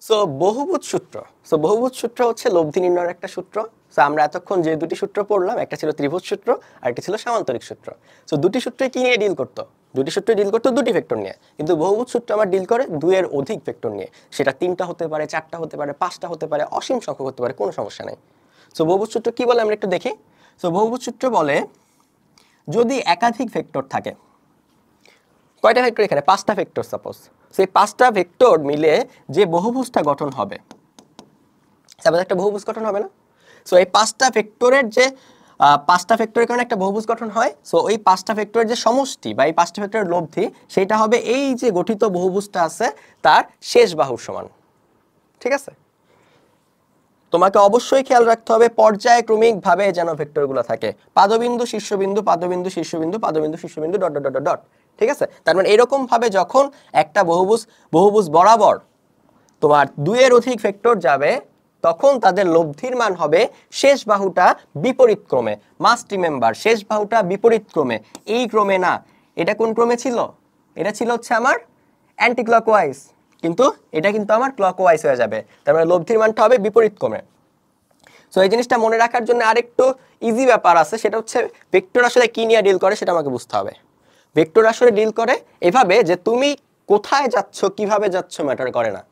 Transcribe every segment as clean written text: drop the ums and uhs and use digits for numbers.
So বহুভুজ সূত্র, so বহুভুজ সূত্র হচ্ছে লব্ধি নির্ণয়ের একটা সূত্র। সো আমরা এতক্ষণ যে দুটি সূত্র পড়লাম, একটা ছিল ত্রিভুজ সূত্র আর একটা ছিল সামান্তরিক সূত্র। সো দুটি সূত্রে কি নিয়ে ডিল করতো? দুটি সূত্রে ডিল করতো দুটি ভেক্টর নিয়ে, কিন্তু বহুভুজ সূত্র আমার ডিল করে দুইয়ের অধিক ভেক্টর নিয়ে। সেটা 3টা হতে পারে, 4টা হতে পারে, 5টা হতে পারে, অসীম সংখ্যক হতে পারে, কোনো সমস্যা নেই। সো বহুভুজ সূত্র কি বলে আমরা একটু দেখি। সো বহুভুজ সূত্র বলে যদি একাধিক ভেক্টর থাকে, কয়টা ভেক্টর এখানে? 5টা ভেক্টর সাপোজ। সেই 5টা ভেক্টর মিলে যে বহুভুজটা গঠন হবে, সাপোজ একটা বহুভুজ গঠন হবে না? সো এই 5টা ভেক্টরের যে 5টা ভেক্টরের কারণে একটা বহুভুজ গঠন হয়। সো ওই 5টা ভেক্টরের যে সমষ্টি বা এই 5টা ভেক্টরের লব্ধি, সেটা হবে এই যে গঠিত বহুভুজটা আছে তার শেষ বাহুর সমান। ঠিক আছে? তোমাকে অবশ্যই খেয়াল রাখতে হবে পর্যায়ক্রমিকভাবে যেন ভেক্টরগুলো থাকে, পাদবিন্দু শীর্ষবিন্দু, পাদবিন্দু শীর্ষবিন্দু, পাদবিন্দু শীর্ষবিন্দু, ডট ডট ডট ডট। ঠিক আছে? তার মানে এরকম ভাবে যখন একটা বহুভুজ বরাবর তোমার দুইয়ের অধিক ভেক্টর যাবে, তখন তাদের লব্ধির মান হবে শেষ বাহুটা বিপরীত ক্রমে। মাস্ট রিমেম্বার, শেষ বাহুটা বিপরীত ক্রমে, এই ক্রমে না। এটা কোন ক্রমে ছিল? এটা ছিল হচ্ছে আমার অ্যান্টি ক্লকওয়াইজ, কিন্তু এটা কিন্তু আমার ক্লকওয়াইজ হয়ে যাবে। তার মানে লব্ধির মানটা হবে বিপরীত ক্রমে। সো এই জিনিসটা মনে রাখার জন্য আরেকটু ইজি ব্যাপার আছে, সেটা হচ্ছে ভেক্টর আসলে কি নিয়ে ডিল করে সেটা আমাকে বুঝতে হবে। ভেক্টর আসলে ডিল করে এভাবে যে তুমি কোথায় যাচ্ছ, কিভাবে যাচ্ছ ম্যাটার করে না।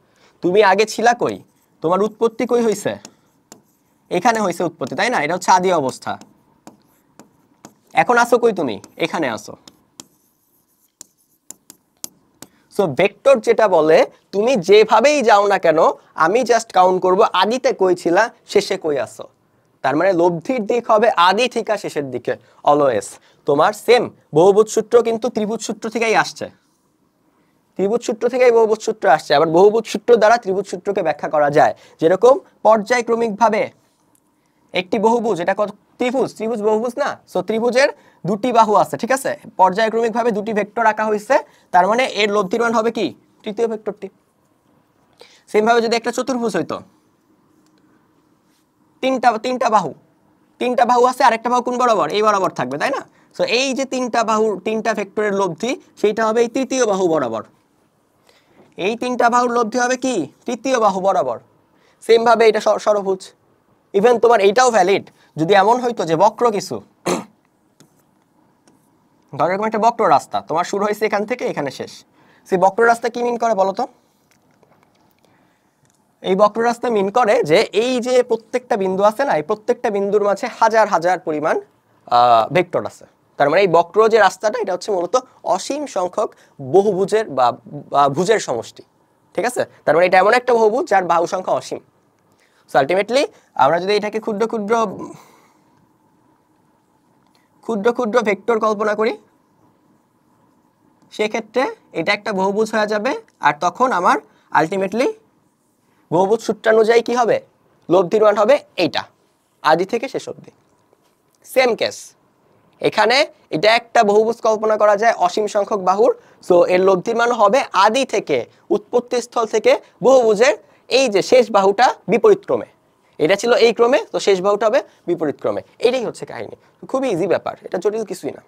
তুমি আগে ছিলা কই, তোমার উৎপত্তি কই হইছে? এখানে হইছে উৎপত্তি, তাই না? এটা হচ্ছে আদি অবস্থা। এখন আসো কই তুমি? এখানে আসো। সো ভেক্টর যেটা বলে তুমি যেভাবেই যাও না কেন, আমি জাস্ট কাউন্ট করব আদিতে কই ছিলা, শেষে কই আসো। তার মানে লব্ধির দিক হবে আদি থেকে শেষের দিকে অলওয়েজ। তোমার সেম বহুভুজ সূত্র কিন্তু ত্রিভুজ সূত্র থেকেই আসছে, ত্রিভুজ সূত্র থেকেই বহুভুজ সূত্র আসছে। আবার বহুভুজ সূত্র দ্বারা ত্রিভুজ সূত্রকে ব্যাখ্যা করা যায়, যেরকম পর্যায়ক্রমিকভাবে একটি বহুভুজ, এটা কত? ত্রিভুজ, ত্রিভুজ বহুভুজ না? সো ত্রিভুজের দুটি বাহু আছে, ঠিক আছে? পর্যায়ক্রমিকভাবে দুটি ভেক্টর আঁকা হয়েছে, তার মানে এর লব্ধির মান হবে কি? তৃতীয় ভেক্টরটি। সেম ভাবে যদি একটা চতুর্ভুজ হইতো, তিনটা বাহু আছে, আরেকটা বাহু কোন বরাবর? এই বরাবর থাকবে, তাই না? সো এই যে তিনটা বাহু, তিনটা ভেক্টরের লব্ধি, সেইটা হবে এই তৃতীয় বাহু বরাবর। এই তিনটা বাহুর লব্ধি হবে কি? তৃতীয় বাহু বরাবর। সেম ভাবে এটা ষড়ভুজ। ইভেন তোমার এইটাও ভ্যালিড যদি এমন হইতো যে বক্র কিছু, ধরো এরকম একটা বক্র রাস্তা, তোমার শুরু হয়েছে এখান থেকে এখানে শেষ। সেই বক্র রাস্তা কি মিন করে বলো তো? এই বক্র রাস্তা মিন করে যে এই যে প্রত্যেকটা বিন্দু আছে না, এই প্রত্যেকটা বিন্দুর মাঝে হাজার হাজার পরিমাণ ভেক্টর আছে। তার মানে এই বক্র যে রাস্তাটা, এটা হচ্ছে মূলত অসীম সংখ্যক বহুভুজের বা ভুজের সমষ্টি। ঠিক আছে? তার মানে এটা এমন একটা বহুভুজ যার বাহু সংখ্যা অসীম। সো আলটিমেটলি আমরা যদি এটাকে ক্ষুদ্র ক্ষুদ্র ভেক্টর কল্পনা করি, সেক্ষেত্রে এটা একটা বহুভুজ হয়ে যাবে। আর তখন আমার আলটিমেটলি বহুভুজ সূত্রানুযায়ী কি হবে? লব্ধির মান হবে এইটা, আদি থেকে শেষ অবধি। সেম কেস এখানে, এটা একটা বহুভুজ কল্পনা করা যায় অসীম সংখ্যক বাহুর। সো এর লব্ধির মান হবে আদি থেকে, উৎপত্তি স্থল থেকে বহুভুজের এই যে শেষ বাহুটা বিপরীত ক্রমে। এটা ছিল এই ক্রমে, তো শেষ বাহুটা হবে বিপরীত ক্রমে। এটাই হচ্ছে কাহিনী। খুবই ইজি ব্যাপার, এটা জটিল কিছুই না।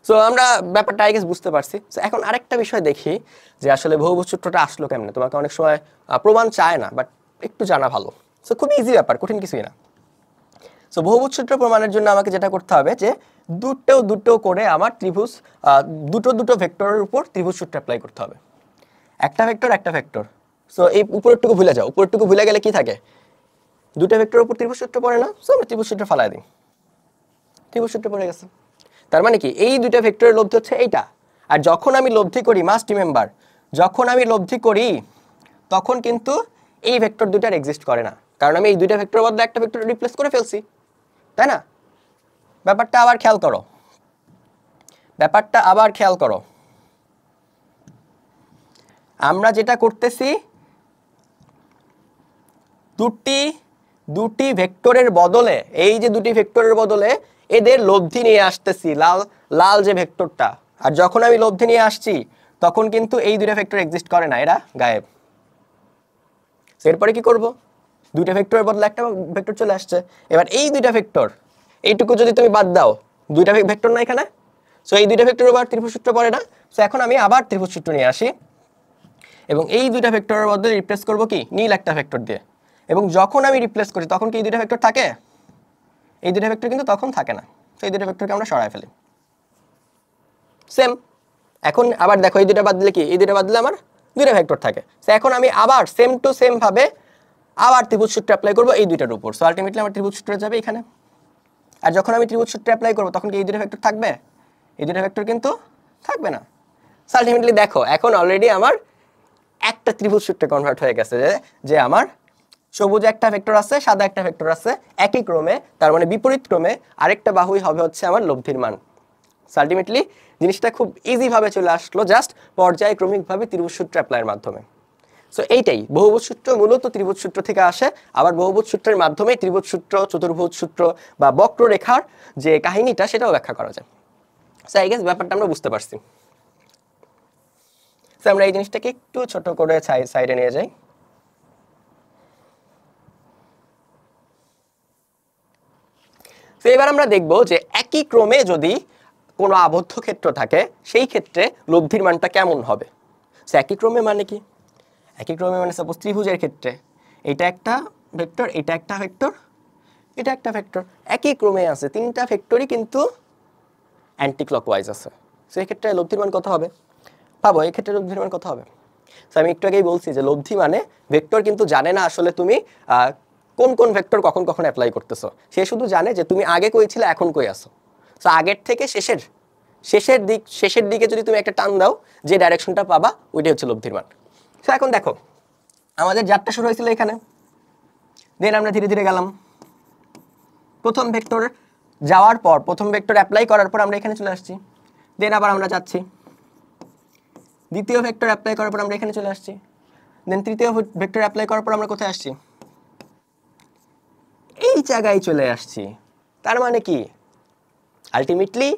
সো আমরা ব্যাপারটা আই গেস বুঝতে পারছি। সো এখন আরেকটা বিষয় দেখি যে আসলে বহুভুজ সূত্রটা আসলো কেমনে। তোমাকে অনেক সময় প্রমাণ চায় না, বাট একটু জানা ভালো। সো খুবই ইজি ব্যাপার, কঠিন কিছুই না। সো বহুভুজ সূত্র প্রমাণের জন্য আমাকে যেটা করতে হবে যে দুটো করে আমার ত্রিভুজ, দুটো ভেক্টরের উপর ত্রিভুজ সূত্র অ্যাপ্লাই করতে হবে। একটা ভেক্টর। সো এই উপরেরটুকু ভুলে যাও, উপরেরটুকু ভুলে গেলে কি থাকে? দুটো ভেক্টরের উপর ত্রিভুজ সূত্র পড়ে না? সো আমরা ত্রিভুজ সূত্র ফালাই দিই, ত্রিভুজ সূত্র পড়ে গেছে। তার মানে কি? এই দুইটা ভেক্টরের লব্ধি হচ্ছে এইটা। আর যখন আমি লব্ধি করি, মাস্ট রিমেম্বার, যখন আমি লব্ধি করি তখন কিন্তু এই ভেক্টর দুইটার এক্সিস্ট করে না, কারণ আমি এই দুইটা ভেক্টরের বদলে একটা ভেক্টর রিপ্লেস করে ফেলছি, তাই না? ব্যাপারটা আবার খেয়াল করো, আমরা যেটা করতেছি, দুটি ভেক্টরের বদলে, এই যে দুটি ভেক্টরের বদলে এদের লব্ধি নিয়ে আসতেছি, লাল যে ভেক্টরটা। আর যখন আমি লব্ধি নিয়ে আসছি তখন কিন্তু এই দুইটা ভেক্টর এক্সিস্ট করে না, এরা গায়েব। এরপরে কি করব? দুইটা ভেক্টরের বদলে একটা ভেক্টর চলে আসছে। এবার এই দুইটা ভেক্টর, এইটুকু যদি তুমি বাদ দাও, দুইটা ভেক্টর না এখানে। সো এই দুইটা ভেক্টর আবার ত্রিভুজ সূত্র পড়ে না। সো এখন আমি আবার ত্রিভুজ সূত্র নিয়ে আসি। এবং এই দুইটা ভেক্টরের মধ্যে রিপ্লেস করব কি নীল একটা ভেক্টর দিয়ে, এবং যখন আমি রিপ্লেস করি তখন কি এই দুইটা ভেক্টর থাকে? এই দুইটা ভেক্টর কিন্তু তখন থাকে না। তো এই দুইটা ভেক্টরকে আমরা সরায় ফেলি। সেম এখন আবার দেখো এই দুইটা বাদ দিলে কি, এই দুইটা বাদ দিলে আমার দুইটা ভেক্টর থাকে। সো এখন আমি আবার সেম টু সেম ভাবে আবার ত্রিভুজ সূত্র অ্যাপ্লাই করব এই দুইটার উপর। সো আলটিমেটলি আমার ত্রিভুজ সূত্র যাবে এখানে। আর যখন আমি ত্রিভুজ সূত্র অ্যাপ্লাই করব তখন কি এই দুইটা ভেক্টর থাকবে? এই দুইটা ভেক্টর কিন্তু থাকবে না। সো আলটিমেটলি দেখো এখন অলরেডি আমার একটা ত্রিভুজ সূত্রে কনভার্ট হয়ে গেছে, যে আমার সবুজ একটা ভেক্টর আছে, সাদা একটা ভেক্টর আছে একই ক্রমে, তার মানে বিপরীত ক্রমে আরেকটা বাহুই হবে হচ্ছে আমার লব্ধির মান। সো আলটিমেটলি জিনিসটা খুব ইজি ভাবে চলে আসলো জাস্ট পর্যায়ক্রমিকভাবে ত্রিভুজ সূত্র অ্যাপ্লাইয়ের মাধ্যমে। সো এইটাই বহুভুজ সূত্র, মূলত ত্রিভুজ সূত্র থেকে আসে। আবার বহুভুজ সূত্রের মাধ্যমে ত্রিভুজ সূত্র, চতুর্ভুজ সূত্র বা বক্ররেখার যে কাহিনীটা সেটাও ব্যাখ্যা করা যায়। সো আই গেস ব্যাপারটা আমরা বুঝতে পারছি। সো আমরা এই জিনিসটাকে একটু ছোট করে সাইডে নিয়ে যাই। তো এবার আমরা দেখব যে একই ক্রমে যদি কোনো আবদ্ধ ক্ষেত্র থাকে সেই ক্ষেত্রে লব্ধির মানটা কেমন হবে। সো একই ক্রমে মানে কি? একই ক্রমে মানে সাপোজ ত্রিভুজের ক্ষেত্রে এটা একটা ভেক্টর, এটা একটা ভেক্টর, এটা একটা ভেক্টর, একই ক্রমে আছে, তিনটা ভেক্টরই কিন্তু অ্যান্টি ক্লকওয়াইজ আছে। সো এই ক্ষেত্রে লব্ধির মান কত হবে? পাবো এই ক্ষেত্রে লব্ধির মান কত হবে? সো আমি একটু আগেই বলছি যে লব্ধি মানে ভেক্টর কিন্তু জানে না আসলে তুমি কোন কোন ভেক্টর কখন কখন অ্যাপ্লাই করতেছো, সে শুধু জানে যে তুমি আগে কই ছিলে এখন কই আসো। সো আগের থেকে শেষের দিকে যদি তুমি একটা টান দাও যে ডাইরেকশনটা পাবা ওইটাই হচ্ছে লব্ধির মান। সো এখন দেখো আমাদের যাত্রা শুরু হয়েছিল এখানে, দেন আমরা ধীরে ধীরে গেলাম, প্রথম ভেক্টর যাওয়ার পর, প্রথম ভেক্টর অ্যাপ্লাই করার পর আমরা এখানে চলে আসছি, দেন আবার আমরা যাচ্ছি, দ্বিতীয় ভেক্টর অ্যাপ্লাই করার পর আমরা এখানে চলে আসছি, দেন তৃতীয় ভেক্টর অ্যাপ্লাই করার পর আমরা কোথায় আসছি? এই জায়গায় চলে আসছি। তার মানে কি আলটিমেটলি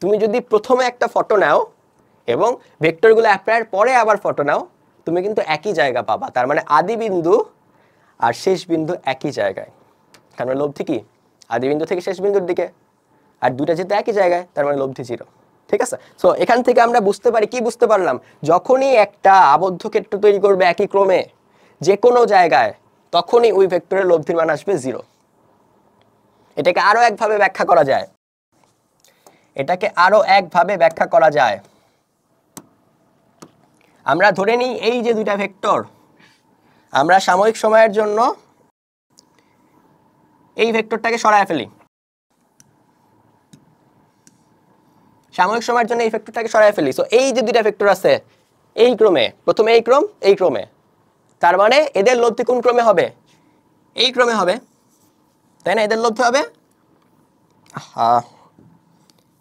তুমি যদি প্রথমে একটা ফটো নাও এবং ভেক্টরগুলো অ্যাপ্লাইয়ের পরে আবার ফটো নাও, তুমি কিন্তু একই জায়গা পাবা। তার মানে আদি বিন্দু আর শেষ বিন্দু একই জায়গায়। তার মানে লব্ধি কি আদি বিন্দু থেকে শেষ বিন্দুর দিকে, আর দুটা যেতে একই জায়গায়, তার মানে লব্ধি 0। ঠিক আছে? সো এখান থেকে আমরা বুঝতে পারি, কি বুঝতে পারলাম? যখনই একটা আবদ্ধ ক্ষেত্র তৈরি করবে একই ক্রমে যে কোনো জায়গায়, তখনই ওই ভেক্টরের লব্ধির মান আসবে 0। এটাকে আরো একভাবে ব্যাখ্যা করা যায়, আমরা ধরে নিই এই যে দুইটা ভেক্টর, আমরা সাময়িক সময়ের জন্য এই ভেক্টরটাকে সরায় ফেলি, সাময়িক সময়ের জন্য এই ভেক্টরটাকে সরায় ফেলি। সো এই যে দুইটা ভেক্টর আছে এই ক্রমে, প্রথমে এই ক্রমে, তার মানে এদের লব্ধি কোন ক্রমে হবে? এই ক্রমে হবে, তাই না? এদের লব্ধি হবে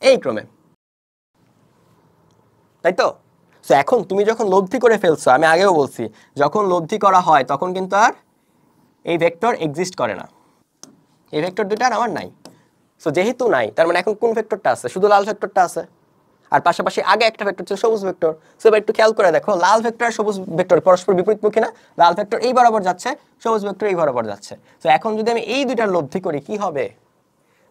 এই ক্রমে, তাই তো? সো এখন তুমি যখন লব্ধি করে ফেলছো, আমি আগেও বলছি যখন লব্ধি করা হয় তখন কিন্তু আর এই ভেক্টর এক্সিস্ট করে না, এই ভেক্টর দুটো আর আমার নাই। সো যেহেতু নাই, তার মানে এখন কোন ভেক্টরটা আছে? শুধু লাল ভেক্টরটা আছে, আর পাশাপাশি আগে একটা ভেক্টর ছিল সবুজ ভেক্টর। সো এবার একটু খেয়াল করে দেখো, লাল ভেক্টর আর সবুজ ভেক্টর পরস্পর বিপরীতমুখী না? লাল ভেক্টর এই বরাবর যাচ্ছে, সবুজ ভেক্টর এই বরাবর যাচ্ছে। সো এখন যদি আমি এই দুইটার লব্ধি করি কি হবে?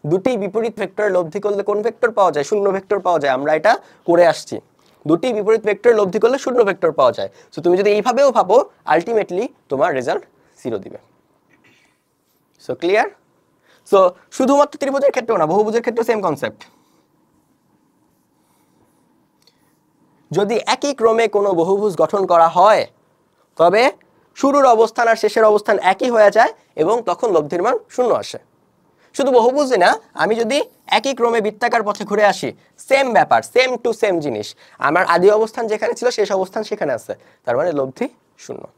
দুটি বিপরীত ভেক্টরের লব্ধি করলে কোন ভেক্টর পাওয়া যায়? শূন্য ভেক্টর পাওয়া যায়। আমরা এটা করে আসছি, দুটি বিপরীত ভেক্টরের লব্ধি করলে শূন্য ভেক্টর পাওয়া যায়। সো তুমি যদি এইভাবেও ভাবো, আলটিমেটলি তোমার রেজাল্ট 0 দিবে। So clear? সো শুধুমাত্র ত্রিভুজের ক্ষেত্রেও না, বহুভুজের ক্ষেত্রেও সেম কনসেপ্ট। যদি একই ক্রমে কোনো বহুভুজ গঠন করা হয় তবে শুরুর অবস্থান আর শেষের অবস্থান একই হয়ে যায় এবং তখন লব্ধির মান 0 আসে। শুধু বহুভুজই না, আমি যদি একই ক্রমে বৃত্তাকার পথে ঘুরে আসি, সেম ব্যাপার, সেম টু সেম জিনিস, আমার আদি অবস্থান যেখানে ছিল শেষ অবস্থান সেখানে আছে, তার মানে লব্ধি 0।